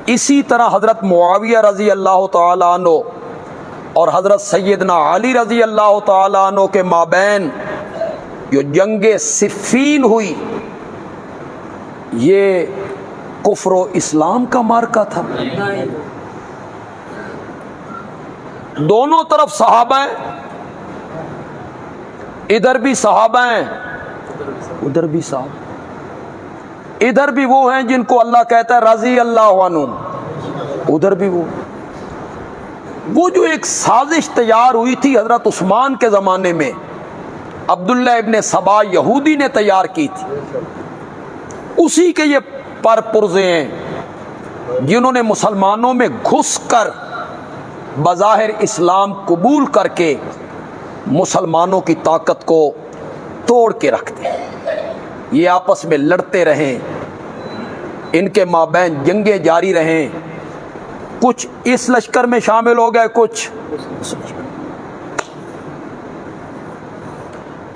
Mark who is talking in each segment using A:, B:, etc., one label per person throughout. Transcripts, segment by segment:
A: اسی طرح حضرت معاویہ رضی اللہ تعالیٰ عنہ اور حضرت سیدنا علی رضی اللہ تعالیٰ عنہ کے مابین جو جنگ صفین ہوئی، یہ کفر و اسلام کا مارکا تھا۔ دونوں طرف صحابہ ہیں، ادھر بھی صحابہ ہیں ادھر بھی صحابہ، ادھر بھی وہ ہیں جن کو اللہ کہتا ہے رضی اللہ عنہ، ادھر بھی وہ جو ایک سازش تیار ہوئی تھی حضرت عثمان کے زمانے میں، عبداللہ ابن سبا یہودی نے تیار کی تھی، اسی کے یہ پرپرزے ہیں جنہوں نے مسلمانوں میں گھس کر بظاہر اسلام قبول کر کے مسلمانوں کی طاقت کو توڑ کے رکھ دیا۔ یہ آپس میں لڑتے رہیں، ان کے مابین جنگیں جاری رہیں، کچھ اس لشکر میں شامل ہو گئے، کچھ اس لشکر۔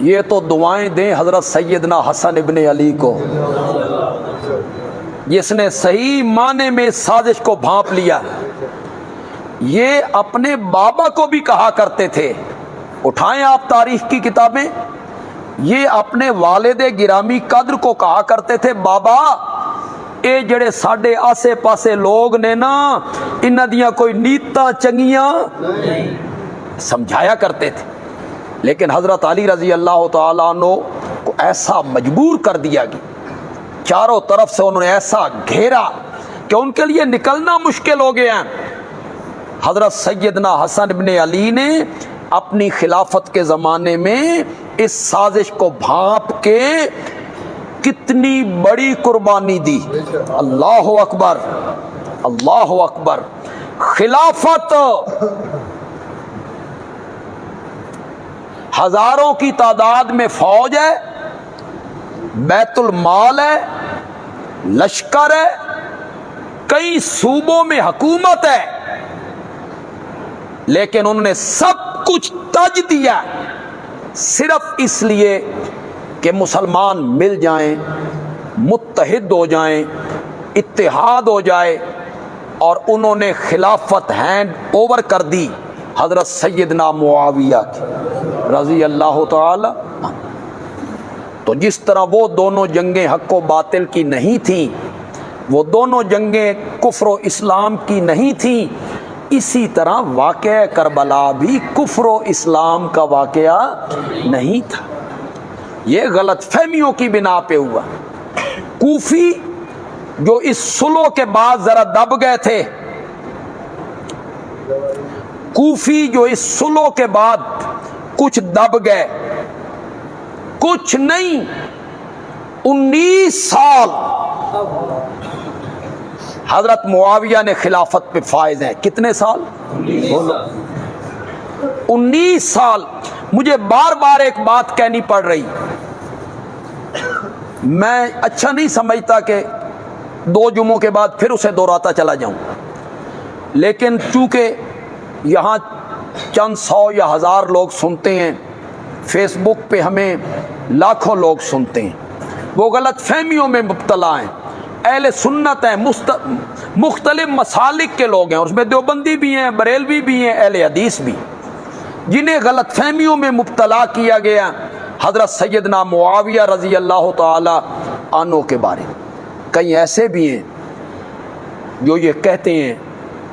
A: یہ تو دعائیں دیں حضرت سیدنا حسن ابن علی کو، جس نے صحیح معنی میں اس سازش کو بھانپ لیا۔ یہ اپنے بابا کو بھی کہا کرتے تھے، اٹھائیں آپ تاریخ کی کتابیں، یہ اپنے والد گرامی قدر کو کہا کرتے تھے، بابا اے جڑے ساڈے آسے پاسے لوگ نے نا، انہاں دیاں کوئی نیتاں چنگیاں سمجھایا کرتے تھے۔ لیکن حضرت علی رضی اللہ تعالیٰ عنہ کو ایسا مجبور کر دیا گیا، چاروں طرف سے انہوں نے ایسا گھیرا کہ ان کے لیے نکلنا مشکل ہو گیا۔ حضرت سیدنا حسن ابن علی نے اپنی خلافت کے زمانے میں اس سازش کو بھانپ کے کتنی بڑی قربانی دی۔ اللہ اکبر، اللہ اکبر۔ خلافت ہزاروں کی تعداد میں فوج ہے، بیت المال ہے، لشکر ہے، کئی صوبوں میں حکومت ہے، لیکن انہوں نے سب کچھ تج دیا صرف اس لیے کہ مسلمان مل جائیں، متحد ہو جائیں، اتحاد ہو جائے، اور انہوں نے خلافت ہینڈ اوور کر دی حضرت سیدنا معاویہ کی رضی اللہ تعالی۔ تو جس طرح وہ دونوں جنگیں حق و باطل کی نہیں تھیں، وہ دونوں جنگیں کفر و اسلام کی نہیں تھیں، اسی طرح واقعہ کربلا بھی کفر و اسلام کا واقعہ نہیں تھا۔ یہ غلط فہمیوں کی بنا پہ ہوا۔ کوفی جو اس صلح کے بعد ذرا دب گئے تھے، کوفی جو اس صلح کے بعد کچھ دب گئے، کچھ نہیں 19 سال حضرت معاویہ نے خلافت پہ فائز ہیں۔ کتنے سال؟ 19 سال۔ مجھے بار بار ایک بات کہنی پڑ رہی، میں اچھا نہیں سمجھتا کہ 2 جمعوں کے بعد پھر اسے دہراتا چلا جاؤں، لیکن چونکہ یہاں چند 100 یا 1000 لوگ سنتے ہیں، فیس بک پہ ہمیں لاکھوں لوگ سنتے ہیں، وہ غلط فہمیوں میں مبتلا ہیں، اہل سنت ہیں، مختلف مسالک کے لوگ ہیں، اس میں دیوبندی بھی ہیں، بریلوی بھی ہیں، اہل حدیث بھی، جنہیں غلط فہمیوں میں مبتلا کیا گیا حضرت سیدنا معاویہ رضی اللہ تعالی عنہ کے بارے میں۔ کئی ایسے بھی ہیں جو یہ کہتے ہیں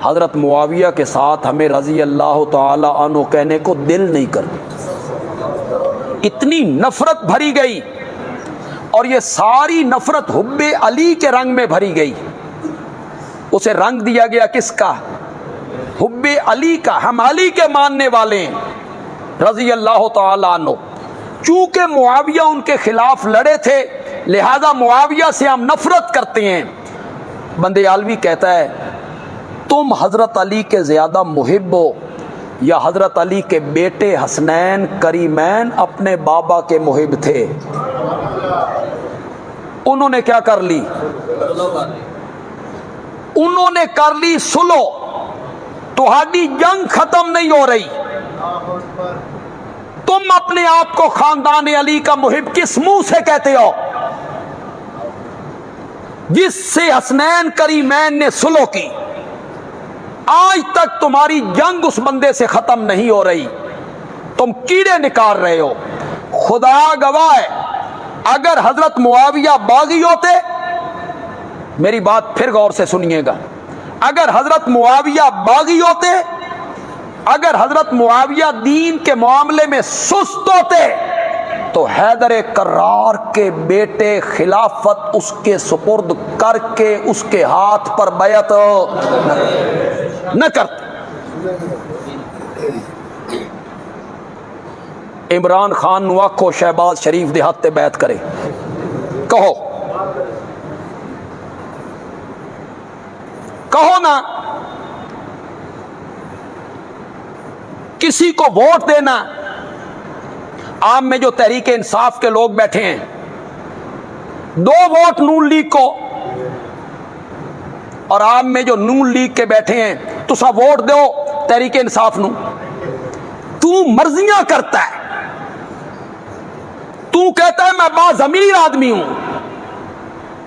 A: حضرت معاویہ کے ساتھ ہمیں رضی اللہ تعالی عنہ کہنے کو دل نہیں کرتا، اتنی نفرت بھری گئی، اور یہ ساری نفرت حب علی کے رنگ میں بھری گئی۔ اسے رنگ دیا گیا کس کا؟ حب علی کا۔ ہم علی کے ماننے والے ہیں رضی اللہ تعالی عنہ۔ چونکہ معاویہ ان کے خلاف لڑے تھے، لہذا معاویہ سے ہم نفرت کرتے ہیں۔ بندے عالوی کہتا ہے تم حضرت علی کے زیادہ محب ہو یا حضرت علی کے بیٹے حسنین کریمین اپنے بابا کے محب تھے؟ انہوں نے کیا کر لی؟ انہوں نے کر لی صلح۔ تہاڈی جنگ ختم نہیں ہو رہی، تم اپنے آپ کو خاندان علی کا محب کس منہ سے کہتے ہو؟ جس سے حسنین کریمین نے سلو کی، آج تک تمہاری جنگ اس بندے سے ختم نہیں ہو رہی، تم کیڑے نکال رہے ہو۔ خدا گواہ ہے، اگر حضرت معاویہ باغی ہوتے، میری بات پھر غور سے سنیے گا، اگر حضرت معاویہ باغی ہوتے، اگر حضرت معاویہ دین کے معاملے میں سست ہوتے، تو حیدر کرار کے بیٹے خلافت اس کے سپرد کر کے اس کے ہاتھ پر بیعت نہ کرتے۔ عمران خان نو آکھو شہباز شریف دے ہاتھ تے بیعت کرے، کہو نا، کسی کو ووٹ دینا، عام میں جو تحریک انصاف کے لوگ بیٹھے ہیں، 2 ووٹ نون لیگ کو، اور عام میں جو نون لیگ کے بیٹھے ہیں، تسا ووٹ دو تحریک انصاف نو، تو مرضیاں کرتا ہے، تو کہتا ہے میں باضمیر آدمی ہوں،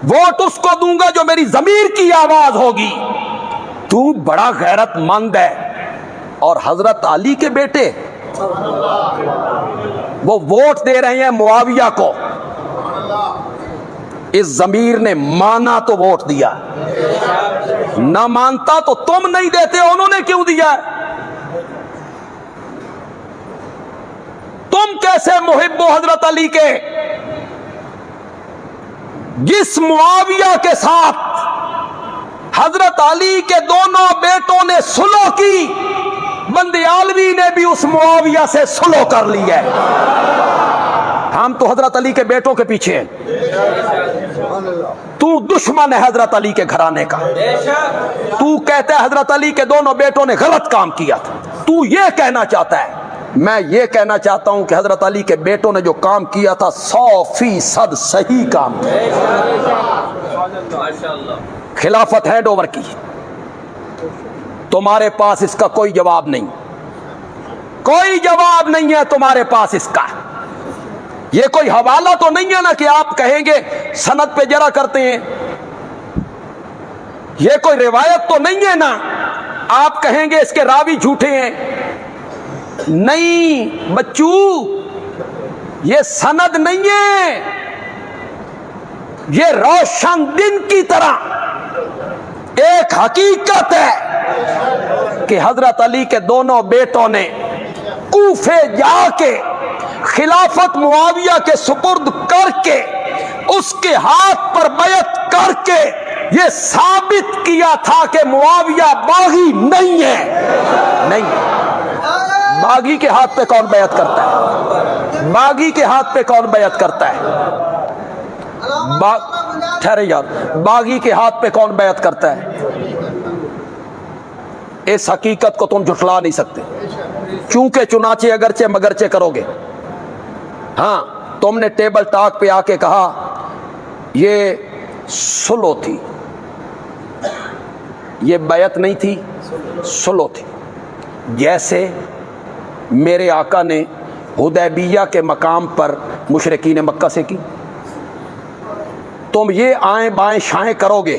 A: ووٹ اس کو دوں گا جو میری ضمیر کی آواز ہوگی، تو بڑا غیرت مند ہے۔ اور حضرت علی کے بیٹے وہ ووٹ دے رہے ہیں معاویہ کو، اس ضمیر نے مانا تو ووٹ دیا، نہ مانتا تو تم نہیں دیتے، انہوں نے کیوں دیا؟ تم کیسے محب ہو حضرت علی کے؟ جس معاویہ کے ساتھ حضرت علی کے دونوں بیٹوں نے سلو کی، بندیالوی نے بھی اس معاویہ سے سلو کر لی ہے۔ ہم تو حضرت علی کے بیٹوں کے پیچھے ہیں، تو دشمن ہے حضرت علی کے گھرانے کا، تو کہتا ہے حضرت علی کے دونوں بیٹوں نے غلط کام کیا تھا، تو یہ کہنا چاہتا ہے۔ میں یہ کہنا چاہتا ہوں کہ حضرت علی کے بیٹوں نے جو کام کیا تھا 100% صحیح کام تھا۔ خلافت ہینڈ اوور کی، تمہارے پاس اس کا کوئی جواب نہیں، کوئی جواب نہیں ہے تمہارے پاس اس کا۔ یہ کوئی حوالہ تو نہیں ہے نا کہ آپ کہیں گے سند پہ جرا کرتے ہیں، یہ کوئی روایت تو نہیں ہے نا آپ کہیں گے اس کے راوی جھوٹے ہیں۔ نہیں بچو، یہ سند نہیں ہے، یہ روشن دن کی طرح ایک حقیقت ہے کہ حضرت علی کے دونوں بیٹوں نے کوفے جا کے خلافت معاویہ کے سپرد کر کے اس کے ہاتھ پر بیعت کر کے یہ ثابت کیا تھا کہ معاویہ باغی نہیں ہے۔ نہیں، باغی کے ہاتھ پہ کون بیعت کرتا ہے؟ باغی کے ہاتھ پہ کون بیعت کرتا ہے؟ ٹھہرے یار، باغی کے ہاتھ پہ کون بیعت کرتا ہے؟ اس حقیقت کو تم جھٹلا نہیں سکتے، چونکہ چنانچہ اگرچہ مگرچہ کرو گے۔ ہاں، تم نے ٹیبل ٹاک پہ آ کے کہا یہ سلو تھی، یہ بیعت نہیں تھی، سلو تھی، جیسے میرے آقا نے حدیبیہ کے مقام پر مشرکین مکہ سے کی۔ تم یہ آئیں بائیں شائیں کرو گے،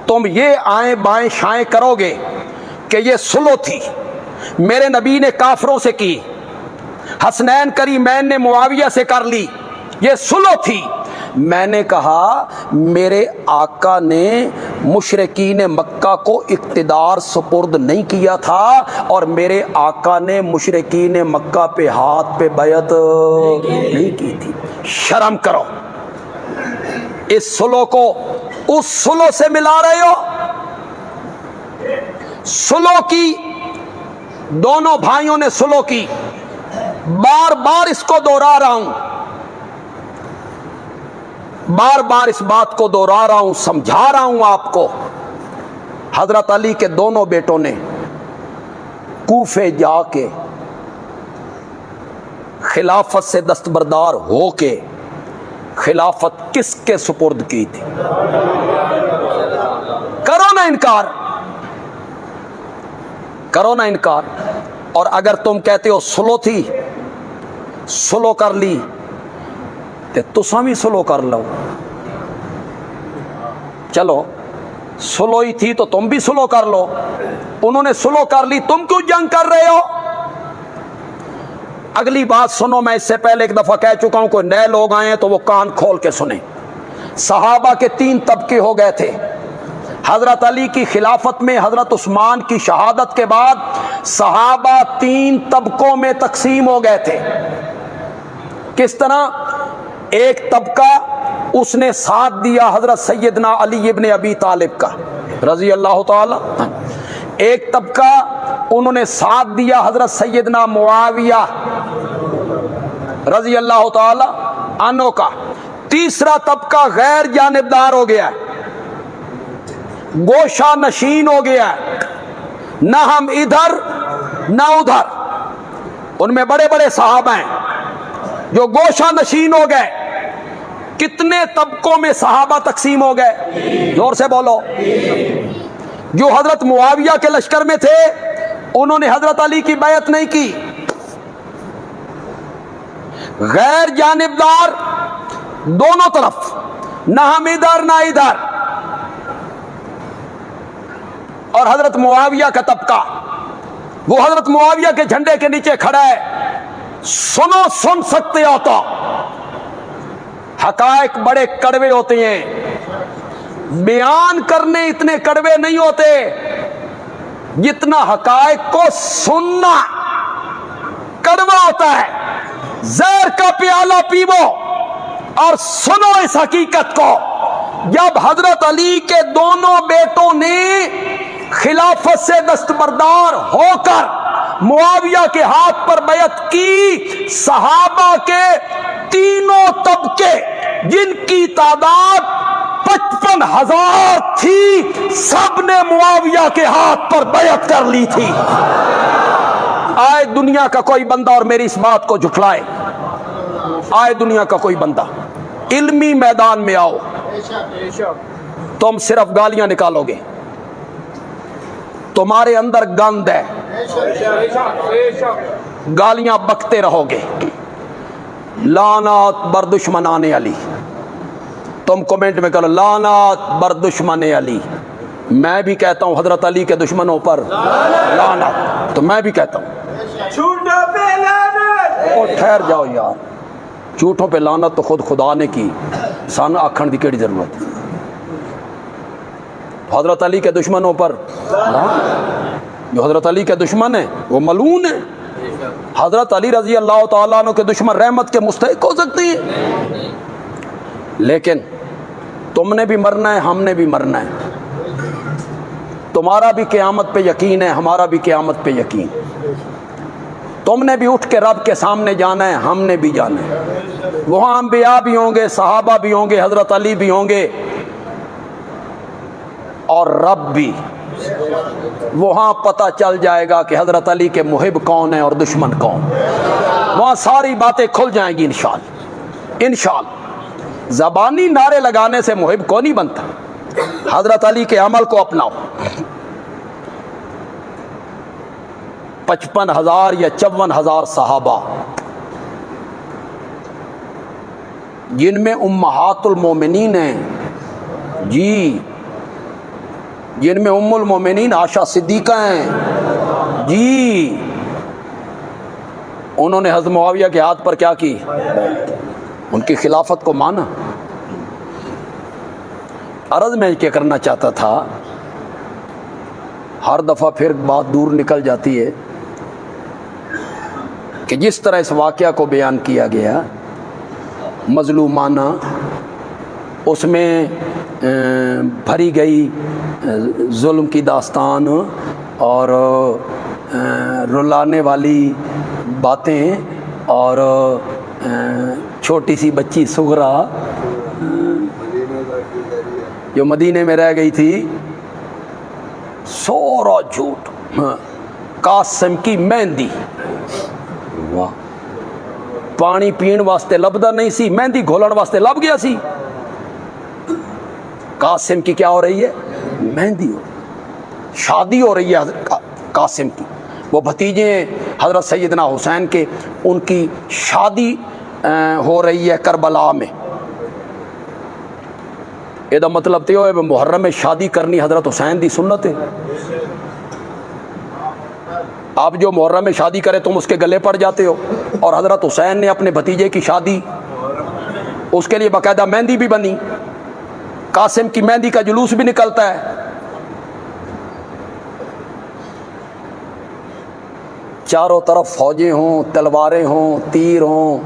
A: تم یہ آئیں بائیں شائیں کرو گے کہ یہ سلو تھی، میرے نبی نے کافروں سے کی، حسنین کریمین نے معاویہ سے کر لی، یہ سلو تھی۔ میں نے کہا میرے آقا نے مشرکین مکہ کو اقتدار سپرد نہیں کیا تھا، اور میرے آقا نے مشرکین مکہ پہ ہاتھ پہ بیعت نہیں کی تھی۔ شرم کرو، اس سلو کو اس سلو سے ملا رہے ہو۔ سلو کی، دونوں بھائیوں نے سلو کی، بار بار اس کو دوہرا رہا ہوں، بار بار اس بات کو دوہرا رہا ہوں، سمجھا رہا ہوں آپ کو۔ حضرت علی کے دونوں بیٹوں نے کوفے جا کے خلافت سے دستبردار ہو کے خلافت کس کے سپرد کی تھی؟ کرو نا انکار، کرو نا انکار۔ اور اگر تم کہتے ہو سلو تھی، سلو کر لی، تے تساں بھی سلو کر لو۔ چلو سلو ہی تھی تو تم بھی سلو کر لو، انہوں نے سلو کر لی، تم کیوں جنگ کر رہے ہو؟ اگلی بات سنو، میں اس سے پہلے ایک دفعہ کہہ چکا ہوں، کوئی نئے لوگ آئے ہیں تو وہ کان کھول کے سنیں۔ صحابہ کے 3 طبقے ہو گئے تھے۔ حضرت علی کی خلافت میں، حضرت عثمان کی شہادت کے بعد صحابہ 3 طبقوں میں تقسیم ہو گئے تھے۔ کس طرح؟ ایک طبقہ اس نے ساتھ دیا حضرت سیدنا علی ابن ابی طالب کا رضی اللہ تعالی، ایک طبقہ انہوں نے ساتھ دیا حضرت سیدنا معاویہ رضی اللہ تعالی عنہ کا، تیسرا طبقہ غیر جانبدار ہو گیا، گوشہ نشین ہو گیا، نہ ہم ادھر نہ ادھر۔ ان میں بڑے بڑے صحابہ ہیں جو گوشہ نشین ہو گئے۔ کتنے طبقوں میں صحابہ تقسیم ہو گئے؟ زور سے بولو۔ جو حضرت معاویہ کے لشکر میں تھے انہوں نے حضرت علی کی بیعت نہیں کی، غیر جانبدار دونوں طرف، نہ ہم ادھر نہ ادھر۔ اور حضرت معاویہ کا طبقہ، وہ حضرت معاویہ کے جھنڈے کے نیچے کھڑا ہے۔ سنو، سن سکتے ہو تو حقائق بڑے کڑوے ہوتے ہیں، بیان کرنے اتنے کڑوے نہیں ہوتے جتنا حقائق کو سننا کڑوا ہوتا ہے۔ زہر کا پیالہ پیو اور سنو اس حقیقت کو، جب حضرت علی کے دونوں بیٹوں نے خلافت سے دستبردار ہو کر معاویہ کے ہاتھ پر بیعت کی، صحابہ کے تینوں طبقے جن کی تعداد 55,000 تھی، سب نے معاویہ کے ہاتھ پر بیعت کر لی تھی۔ آئے دنیا کا کوئی بندہ اور میری اس بات کو جھٹلائے، آئے دنیا کا کوئی بندہ، علمی میدان میں آؤ، تم صرف گالیاں نکالو گے، تمہارے اندر گند ہے، گالیاں بکتے رہو گے۔ لعنات بر دشمنان علی، تم کمنٹ میں کرو لعنات بر دشمن علی۔ میں بھی کہتا ہوں حضرت علی کے دشمنوں پر لعنت، تو میں بھی کہتا ہوں اور ٹھہر جاؤ یار، جھوٹوں پہ لعنت تو خود خدا نے کی، سان آکھن دی کیڑی ضرورت؟ حضرت علی کے دشمنوں پر، جو حضرت علی کے دشمن ہیں وہ ملعون ہیں۔ حضرت علی رضی اللہ تعالیٰ عنہ کے دشمن رحمت کے مستحق ہو سکتے ہیں، لیکن تم نے بھی مرنا ہے، ہم نے بھی مرنا ہے، تمہارا بھی قیامت پہ یقین ہے، ہمارا بھی قیامت پہ یقین، تم نے بھی اٹھ کے رب کے سامنے جانا ہے، ہم نے بھی جانا ہے، وہاں انبیاء بھی ہوں گے، صحابہ بھی ہوں گے، حضرت علی بھی ہوں گے، اور رب بھی۔ وہاں پتہ چل جائے گا کہ حضرت علی کے محب کون ہیں اور دشمن کون، وہاں ساری باتیں کھل جائیں گی انشاءاللہ۔ انشاءاللہ زبانی نعرے لگانے سے محب کو نہیں بنتا، حضرت علی کے عمل کو اپناؤ۔ 55,000 یا 54,000 صحابہ، جن میں امہات المومنین ہیں، جی، جن میں ام المومنین عائشہ صدیقہ ہیں، جی، انہوں نے حضرت معاویہ کے ہاتھ پر کیا کی؟ ان کی خلافت کو مانا۔ عرض میں کیا کرنا چاہتا تھا، ہر دفعہ پھر بات دور نکل جاتی ہے کہ جس طرح اس واقعہ کو بیان کیا گیا مظلومانہ، اس میں بھری گئی ظلم کی داستان اور رلانے والی باتیں، اور چھوٹی سی بچی سغرا جو مدینے میں رہ گئی تھی، سورا جھوٹ، قاسم کی مہندی، واہ، پانی پین واسطے لبدا نہیں سی، مہندی گھولن واسطے لب گیا سی۔ قاسم کی کیا ہو رہی ہے؟ مہندی ہو، شادی ہو رہی ہے قاسم کی، وہ بھتیجے حضرت سیدنا حسین کے، ان کی شادی ہو رہی ہے کربلا میں۔ یہ مطلب تو ہے محرم میں شادی کرنی حضرت حسین دی سنت ہے. آپ جو محرم میں شادی کرے تم اس کے گلے پڑ جاتے ہو, اور حضرت حسین نے اپنے بھتیجے کی شادی, اس کے لیے باقاعدہ مہندی بھی بنی, قاسم کی مہندی کا جلوس بھی نکلتا ہے. چاروں طرف فوجیں ہوں, تلواریں ہوں, تیر ہوں,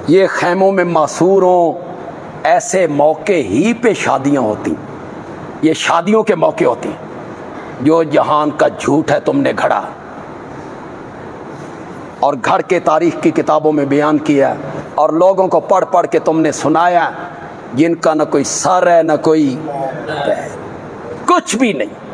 A: یہ خیموں میں معصور ہوں. ایسے موقع ہی پہ شادیاں ہوتی, یہ شادیوں کے موقع ہوتی ہیں. جو جہان کا جھوٹ ہے تم نے گھڑا اور گھڑ کے تاریخ کی کتابوں میں بیان کیا, اور لوگوں کو پڑھ پڑھ کے تم نے سنایا, جن کا نہ کوئی سر ہے نہ کوئی پیر, کچھ بھی نہیں.